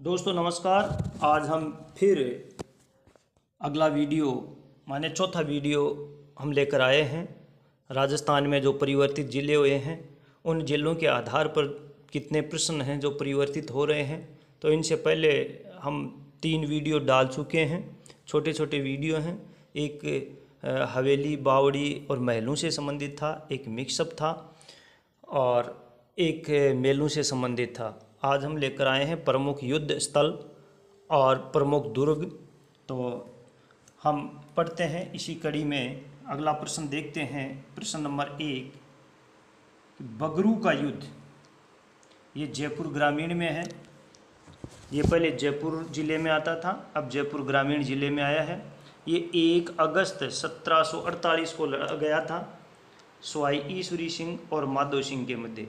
दोस्तों नमस्कार। आज हम फिर अगला वीडियो माने चौथा वीडियो हम लेकर आए हैं। राजस्थान में जो परिवर्तित ज़िले हुए हैं उन ज़िलों के आधार पर कितने प्रश्न हैं जो परिवर्तित हो रहे हैं। तो इनसे पहले हम 3 वीडियो डाल चुके हैं। छोटे छोटे वीडियो हैं। एक हवेली बावड़ी और महलों से संबंधित था, एक मिक्सअप था और एक मेलों से संबंधित था। आज हम लेकर आए हैं प्रमुख युद्ध स्थल और प्रमुख दुर्ग। तो हम पढ़ते हैं इसी कड़ी में। अगला प्रश्न देखते हैं। प्रश्न नंबर 1, बगरू का युद्ध। ये जयपुर ग्रामीण में है। ये पहले जयपुर ज़िले में आता था, अब जयपुर ग्रामीण ज़िले में आया है। ये 1 अगस्त 1748 को लड़ा गया था सवाई ईश्वरी सिंह और माधो सिंह के मध्य।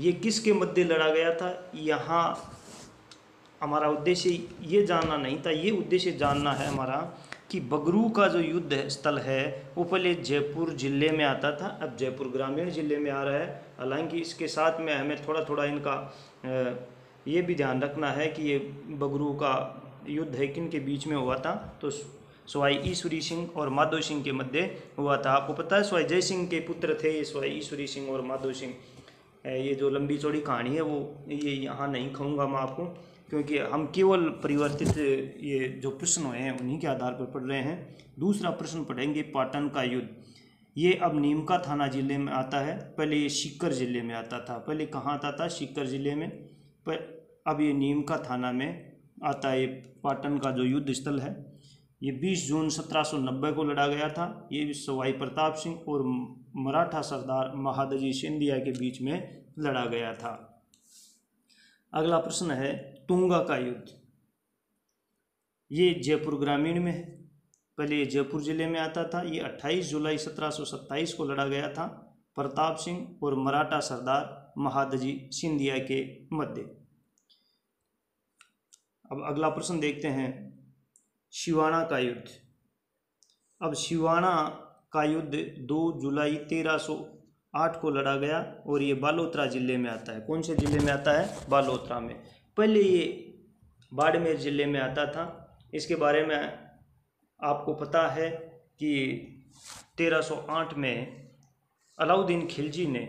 ये किसके मध्य लड़ा गया था? यहाँ हमारा उद्देश्य ये जानना नहीं था, ये उद्देश्य जानना है हमारा कि बगरू का जो युद्ध स्थल है वो पहले जयपुर ज़िले में आता था, अब जयपुर ग्रामीण ज़िले में आ रहा है। हालांकि इसके साथ में हमें थोड़ा थोड़ा इनका ये भी ध्यान रखना है कि ये बगरू का युद्ध है किन के बीच में हुआ था। तो सवाई ईश्वरी सिंह और माधो सिंह के मध्य हुआ था। आपको पता है सवाई जय सिंह के पुत्र थे ये सवाई ईश्वरी सिंह और माधो सिंह। ये जो लंबी चौड़ी कहानी है वो ये यहाँ नहीं कहूँगा मैं आपको, क्योंकि हम केवल परिवर्तित ये जो प्रश्न हुए हैं उन्हीं के आधार पर पढ़ रहे हैं। दूसरा प्रश्न पढ़ेंगे पाटन का युद्ध। ये अब नीमका थाना जिले में आता है, पहले ये सीकर ज़िले में आता था। पहले कहाँ आता था? सीकर ज़िले में, पर अब ये नीमका थाना में आता है। ये पाटन का जो युद्ध स्थल है ये 20 जून 1790 को लड़ा गया था। ये सवाई प्रताप सिंह और मराठा सरदार महादजी सिंधिया के बीच में लड़ा गया था। अगला प्रश्न है तुंगा का युद्ध। ये जयपुर ग्रामीण में है। पहले ये जयपुर ज़िले में आता था। ये 28 जुलाई 1727 को लड़ा गया था प्रताप सिंह और मराठा सरदार महादजी सिंधिया के मध्य। अब अगला प्रश्न देखते हैं सिवाना का युद्ध। अब सिवाना का युद्ध 2 जुलाई 1308 को लड़ा गया और ये बालोतरा ज़िले में आता है। कौन से ज़िले में आता है? बालोतरा में। पहले ये बाड़मेर ज़िले में आता था। इसके बारे में आपको पता है कि 1308 में अलाउद्दीन खिलजी ने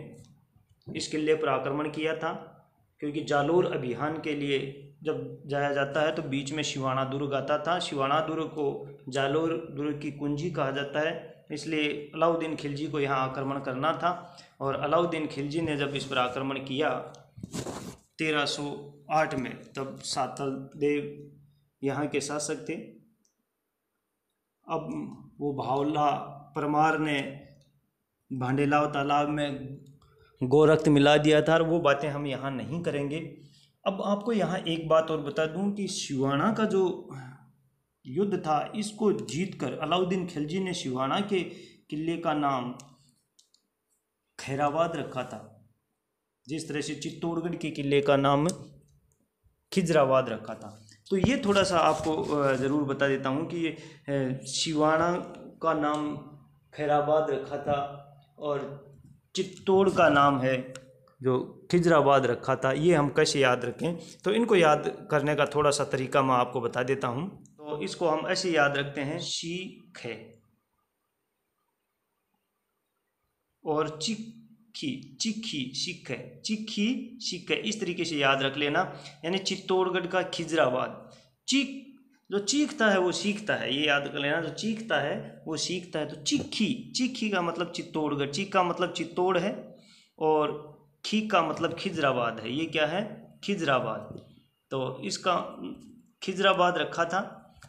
इस किले पर आक्रमण किया था, क्योंकि जालोर अभियान के लिए जब जाया जाता है तो बीच में सिवाना दुर्ग आता था। सिवाना दुर्ग को जालोर दुर्ग की कुंजी कहा जाता है, इसलिए अलाउद्दीन खिलजी को यहाँ आक्रमण करना था। और अलाउद्दीन खिलजी ने जब इस पर आक्रमण किया 1308 में, तब सातल देव यहाँ के शासक थे। अब वो भावला परमार ने भांडेलाव तालाब में गोरक्त मिला दिया था और वो बातें हम यहाँ नहीं करेंगे। अब आपको यहाँ एक बात और बता दूं कि सिवाना का जो युद्ध था इसको जीतकर अलाउद्दीन खिलजी ने सिवाना के किले का नाम खैराबाद रखा था, जिस तरह से चित्तौड़गढ़ के किले का नाम खिजराबाद रखा था। तो ये थोड़ा सा आपको ज़रूर बता देता हूँ कि ये सिवाना का नाम खैराबाद रखा था और चित्तौड़ का नाम है जो खिजराबाद रखा था। ये हम कैसे याद रखें? तो इनको याद करने का थोड़ा सा तरीका मैं आपको बता देता हूँ। तो इसको हम ऐसे याद रखते हैं शीखे और चिक्खी, चिक्खी सीखे, चिक्खी सीखे, इस तरीके से याद रख लेना। यानी चित्तौड़गढ़ का खिजराबाद। चीख जो चीखता है वो सीखता है, ये याद कर लेना। जो चीखता है वो सीखता है। तो चिक्खी, चिक्खी का मतलब चित्तौड़गढ़, चीख का मतलब चित्तौड़ है और खी का मतलब खिजराबाद है। ये क्या है? खिजराबाद। तो इसका खिजराबाद रखा था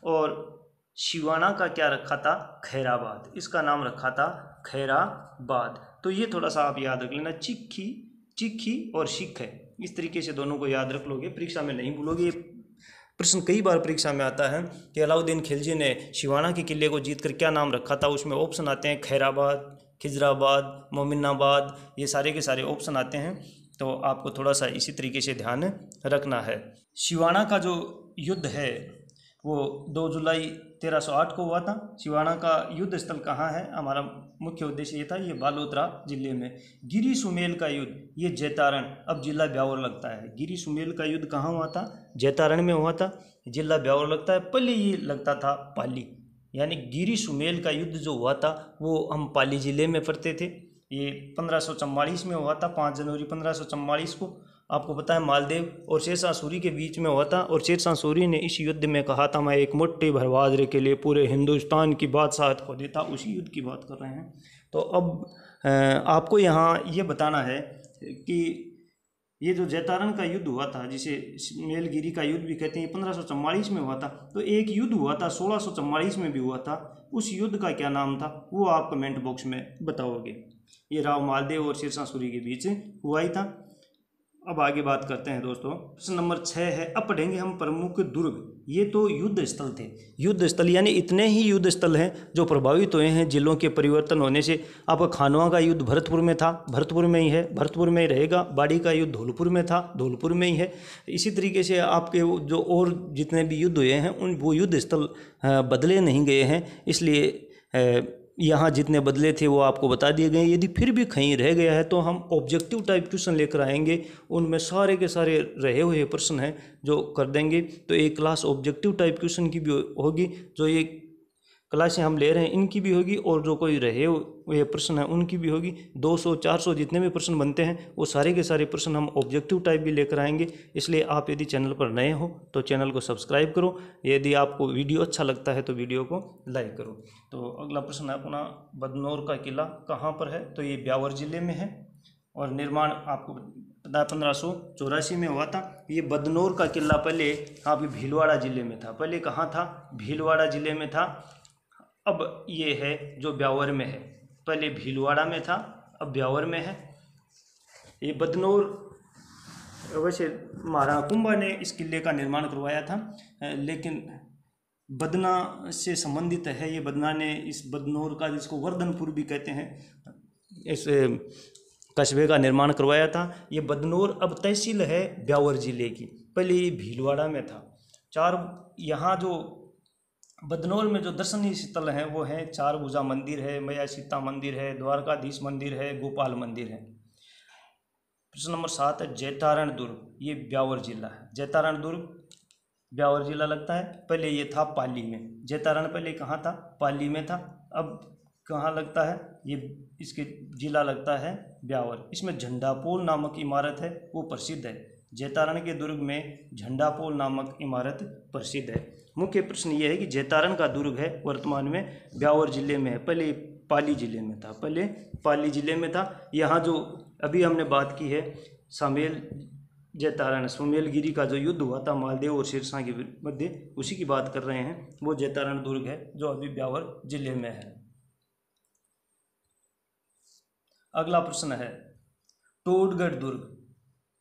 और सिवाना का क्या रखा था? खैराबाद। इसका नाम रखा था खैराबाद। तो ये थोड़ा सा आप याद रख लेना, चिक्खी, चिक्खी और सीख है। इस तरीके से दोनों को याद रख लोगे, परीक्षा में नहीं भूलोगे। ये प्रश्न कई बार परीक्षा में आता है कि अलाउद्दीन खिलजी ने सिवाना के किले को जीतकर क्या नाम रखा था। उसमें ऑप्शन आते हैं खैराबाद, खिजराबाद, मोमिनाबाद, ये सारे के सारे ऑप्शन आते हैं। तो आपको थोड़ा सा इसी तरीके से ध्यान रखना है। सिवाना का जो युद्ध है वो 2 जुलाई 1308 को हुआ था। सिवाना का युद्ध स्थल कहाँ है? हमारा मुख्य उद्देश्य ये था, ये बालोतरा जिले में। गिरी सुमेल का युद्ध, ये जैतारण, अब जिला ब्यावर लगता है। गिरी सुमेल का युद्ध कहाँ हुआ था? जैतारण में हुआ था, जिला ब्यावर लगता है। पहले ये लगता था पाली, यानी गिरी सुमेल का युद्ध जो हुआ था वो हम पाली जिले में पढ़ते थे। ये 1544 में हुआ था, 5 जनवरी 1544 को। आपको पता है मालदेव और शेरशाह सूरी के बीच में हुआ था, और शेरशाह सूरी ने इस युद्ध में कहा था, मैं एक मुट्ठी भर बाजरे के लिए पूरे हिंदुस्तान की बादशाहत खो देता। उसी युद्ध की बात कर रहे हैं। तो अब आपको यहाँ ये बताना है कि ये जो जैतारण का युद्ध हुआ था, जिसे मेलगिरी का युद्ध भी कहते हैं, 1544 में हुआ था। तो एक युद्ध हुआ था 1644 में भी हुआ था, उस युद्ध का क्या नाम था वो आप कमेंट बॉक्स में बताओगे। ये राव मालदेव और शेरशाह सूरी के बीच हुआ ही था। अब आगे बात करते हैं दोस्तों। प्रश्न नंबर 6 है, अब पढ़ेंगे हम प्रमुख दुर्ग। ये तो युद्ध स्थल थे, युद्ध स्थल यानी इतने ही युद्ध स्थल हैं जो प्रभावित हुए हैं जिलों के परिवर्तन होने से। आपका खानवा का युद्ध भरतपुर में था, भरतपुर में ही है, भरतपुर में ही रहेगा। बाड़ी का युद्ध धौलपुर में था, धौलपुर में ही है। इसी तरीके से आपके जो और जितने भी युद्ध हुए हैं उन वो युद्ध स्थल बदले नहीं गए हैं, इसलिए यहाँ जितने बदले थे वो आपको बता दिए गए। यदि फिर भी कहीं रह गया है तो हम ऑब्जेक्टिव टाइप क्वेश्चन लेकर आएंगे, उनमें सारे के सारे रहे हुए प्रश्न हैं जो कर देंगे। तो एक क्लास ऑब्जेक्टिव टाइप क्वेश्चन की भी होगी, जो ये क्लासें हम ले रहे हैं इनकी भी होगी, और जो कोई रहे हुए प्रश्न हैं उनकी भी होगी। 200-400 जितने भी प्रश्न बनते हैं वो सारे के सारे प्रश्न हम ऑब्जेक्टिव टाइप भी लेकर आएंगे। इसलिए आप यदि चैनल पर नए हो तो चैनल को सब्सक्राइब करो, यदि आपको वीडियो अच्छा लगता है तो वीडियो को लाइक करो। तो अगला प्रश्न है अपना, बदनौर का किला कहाँ पर है? तो ये ब्यावर जिले में है, और निर्माण आपको पता है 1584 में हुआ था। ये बदनौर का किला पहले यहाँ पे भीलवाड़ा जिले में था। पहले कहाँ था? भीलवाड़ा जिले में था। अब ये है जो ब्यावर में है, पहले भीलवाड़ा में था, अब ब्यावर में है। ये बदनौर, वैसे महाराणा कुंभा ने इस किले का निर्माण करवाया था, लेकिन बदना से संबंधित है ये। बदना ने इस बदनौर का, जिसको वर्धनपुर भी कहते हैं, इस कस्बे का निर्माण करवाया था। ये बदनौर अब तहसील है ब्यावर जिले की, पहले ये भीलवाड़ा में था। यहाँ जो बदनौर में जो दर्शनीय स्थल हैं वो हैं, 4 भुजा मंदिर है, मैया सीता मंदिर है, द्वारकाधीश मंदिर है, गोपाल मंदिर है। प्रश्न नंबर 7 है, जैतारण दुर्ग, ये ब्यावर जिला है। जैतारण दुर्ग ब्यावर जिला लगता है। पहले ये था पाली में, जैतारण पहले कहाँ था? पाली में था। अब कहाँ लगता है? ये इसके जिला लगता है ब्यावर। इसमें झंडापोल नामक इमारत है, वो प्रसिद्ध है। जैतारण के दुर्ग में झंडापोल नामक इमारत प्रसिद्ध है। मुख्य प्रश्न ये है कि जैतारण का दुर्ग है वर्तमान में ब्यावर जिले में है, पहले पाली जिले में था, पहले पाली जिले में था। यहाँ जो अभी हमने बात की है सामेल जैतारण सुमेलगिरी का जो युद्ध हुआ था मालदेव और शेरशाह के मध्य, उसी की बात कर रहे हैं। वो जैतारण दुर्ग है जो अभी ब्यावर जिले में है। अगला प्रश्न है, टोडगढ़ दुर्ग।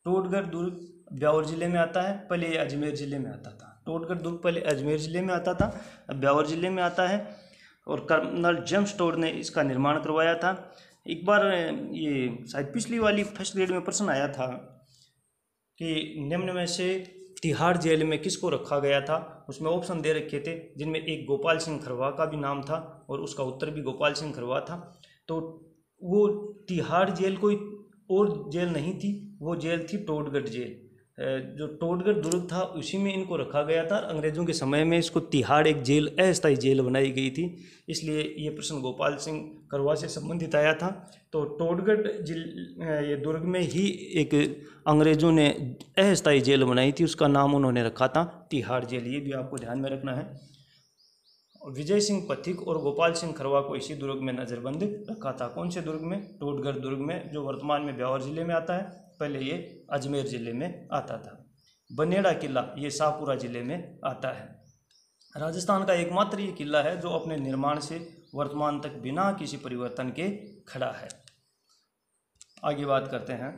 टोडगढ़ दुर्ग ब्यावर जिले में आता है, पहले ये अजमेर जिले में आता था। टोडगढ़ दुर्ग पहले अजमेर जिले में आता था, अब ब्यावर जिले में आता है, और कर्नल जेम्स टोड ने इसका निर्माण करवाया था। एक बार ये शायद पिछली वाली फर्स्ट ग्रेड में प्रश्न आया था कि निम्न में से तिहाड़ जेल में किसको रखा गया था। उसमें ऑप्शन दे रखे थे, जिनमें एक गोपाल सिंह खरवा का भी नाम था, और उसका उत्तर भी गोपाल सिंह खरवा था। तो वो तिहाड़ जेल कोई और जेल नहीं थी, वो जेल थी टोडगढ़ जेल। जो टोडगढ़ दुर्ग था उसी में इनको रखा गया था। अंग्रेज़ों के समय में इसको तिहाड़ एक जेल, अस्थायी जेल बनाई गई थी, इसलिए ये प्रश्न गोपाल सिंह करवा से संबंधित आया था। तो टोडगढ़ ये दुर्ग में ही एक अंग्रेज़ों ने अस्थायी जेल बनाई थी, उसका नाम उन्होंने रखा था तिहाड़ जेल। ये भी आपको ध्यान में रखना है। विजय सिंह पथिक और गोपाल सिंह खरवा को इसी दुर्ग में नज़रबंद रखा था। कौन से दुर्ग में? टोडगढ़ दुर्ग में, जो वर्तमान में ब्यावर जिले में आता है, पहले ये अजमेर जिले में आता था। बनेड़ा किला ये शाहपुरा जिले में आता है। राजस्थान का एकमात्र ये किला है जो अपने निर्माण से वर्तमान तक बिना किसी परिवर्तन के खड़ा है। आगे बात करते हैं।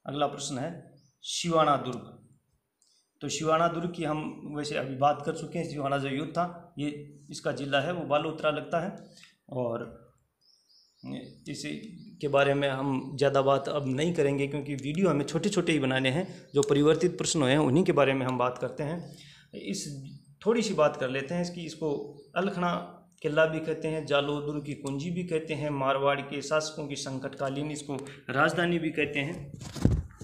अगला प्रश्न है सिवाना दुर्ग। तो सिवाना दुर्ग की हम वैसे अभी बात कर चुके हैं। सिवाना जो युद्ध था, ये इसका जिला है वो बालोतरा लगता है, और इसी के बारे में हम ज़्यादा बात अब नहीं करेंगे क्योंकि वीडियो हमें छोटे छोटे ही बनाने हैं। जो परिवर्तित प्रश्न हैं उन्हीं के बारे में हम बात करते हैं। इस थोड़ी सी बात कर लेते हैं इसकी। इसको अलखना किला भी कहते हैं, जालोदुर्ग की कुंजी भी कहते हैं, मारवाड़ के शासकों की संकटकालीन इसको राजधानी भी कहते हैं,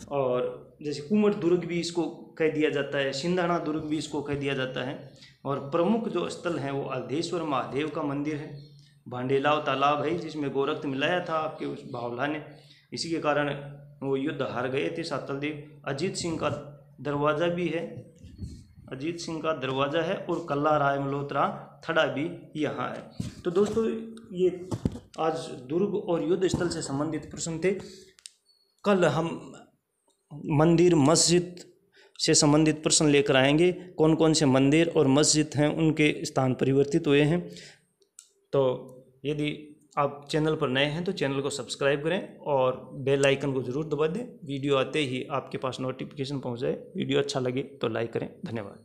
और जैसे कुमट दुर्ग भी इसको कह दिया जाता है, सिंधाना दुर्ग भी इसको कह दिया जाता है। और प्रमुख जो स्थल हैं वो अर्धेश्वर महादेव का मंदिर है, भांडेलाव तालाब है जिसमें गोरख मिलाया था आपके उस बावला ने, इसी के कारण वो युद्ध हार गए थे सातलदेव। अजीत सिंह का दरवाज़ा भी है, अजीत सिंह का दरवाज़ा है, और कल्ला राय मल्होत्रा थड़ा भी यहाँ है। तो दोस्तों ये आज दुर्ग और युद्ध स्थल से संबंधित प्रश्न थे। कल हम मंदिर मस्जिद से संबंधित प्रश्न लेकर आएंगे, कौन कौन से मंदिर और मस्जिद हैं उनके स्थान परिवर्तित हुए हैं। तो यदि आप चैनल पर नए हैं तो चैनल को सब्सक्राइब करें और बेल आइकन को ज़रूर दबा दें, वीडियो आते ही आपके पास नोटिफिकेशन पहुंच जाए। वीडियो अच्छा लगे तो लाइक करें। धन्यवाद।